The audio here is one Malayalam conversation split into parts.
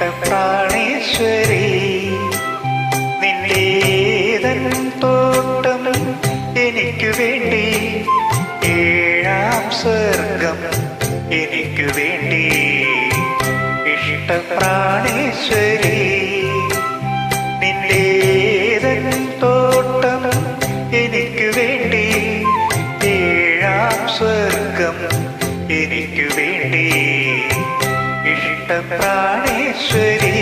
ഇഷ്ടപ്രാണേശ്വരി നിന്റേതൻ തോട്ടം എനിക്കു വേണ്ടി, ഏഴാം സ്വർഗം എനിക്കു വേണ്ടി. ഇഷ്ടപ്രാണേശ്വരി നിന്റേതൻ തോട്ടം എനിക്കു വേണ്ടി, ഏഴാം സ്വർഗം എനിക്കു വേണ്ടി. ഇഷ്ടപ്രാണേശ്വരി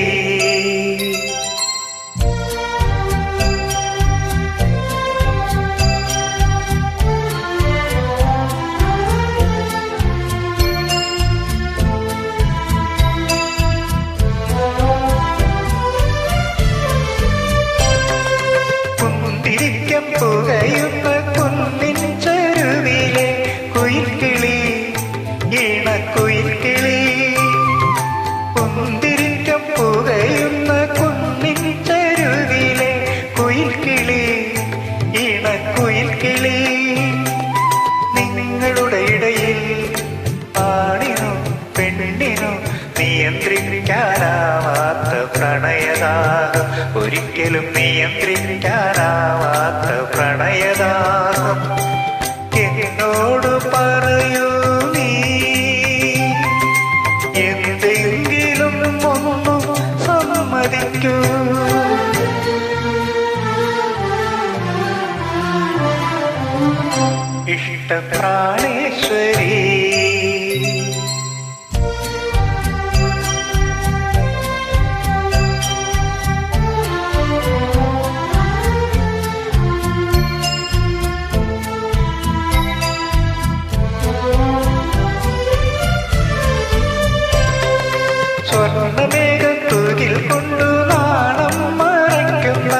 കുന്തിരിക്കം പുകയുന്ന കുന്നിൻ ചെരുവിലെ കുയിൽക്കിളി, ഇണക്കുയിൽക്കിളി. കുന്തിരിക്കം പുകയുന്ന കുന്നിൻ ചെരുവിലെ കുയിൽക്കിളി, ഇണക്കുയിൽക്കിളി. നിങ്ങളുടെ ഇടയിൽ ആണിനോ പെണ്ണിനോ നിയന്ത്രിക്കാനാവാത്ത പ്രണയദാഹം, ഒരിക്കലും നിയന്ത്രിക്കാനാവാത്ത പ്രണയദാഹം. എന്നോട് പറയൂ നീ എന്തെങ്കിലും ഒന്നു സമ്മതിക്കൂ. ഇഷ്ടപ്രാണേശ്വരി സ്വർണ്ണമേഘത്തുകിൽ കൊണ്ടു നാണം മറയ്ക്കുന്ന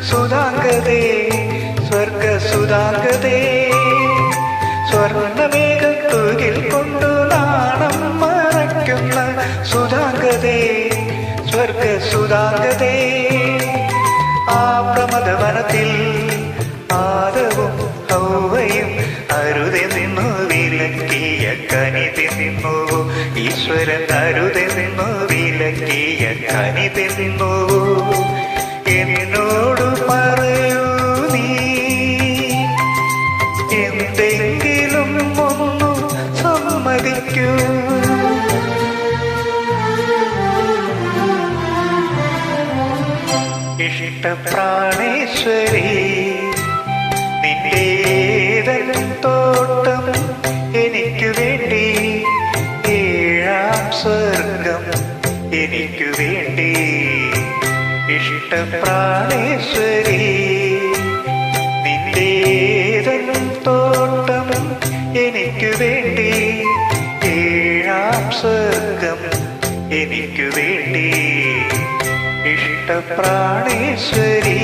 സുധാംഗതേ, സ്വർഗസുധാംഗതേ. സ്വർണ്ണമേഘത്തുകിൽ കൊണ്ടു നാണം മറയ്ക്കുന്ന സുധാംഗതേ, സ്വർഗസുധാംഗതേ. ആ പ്രമദവനത്തിൽ ആദവും ഹൗവയും അരുതെ നിന്നു വിലക്കിയ കനിതി നിന്നു, ഈശ്വരൻ അരുതെ നിന്നു വിലക്കിയ കനിതി നിന്നു. എന്നോട് പറയൂ നീ എന്തെങ്കിലും ഒന്നു സമ്മതിക്കൂ. ഇഷ്ടപ്രാണേശ്വരി നിന്റേതൻ തോട്ടം എനിക്കു വേണ്ടി, ഏഴാം സ്വർഗം എനിക്കു വേണ്ടി. ഇഷ്ടപ്രാണേശ്വരി നിന്റേതൻ തോട്ടം എനിക്കു വേണ്ടി, ഏഴാം സ്വർഗം എനിക്കു വേണ്ടി. ഇഷ്ടപ്രാണേശ്വരി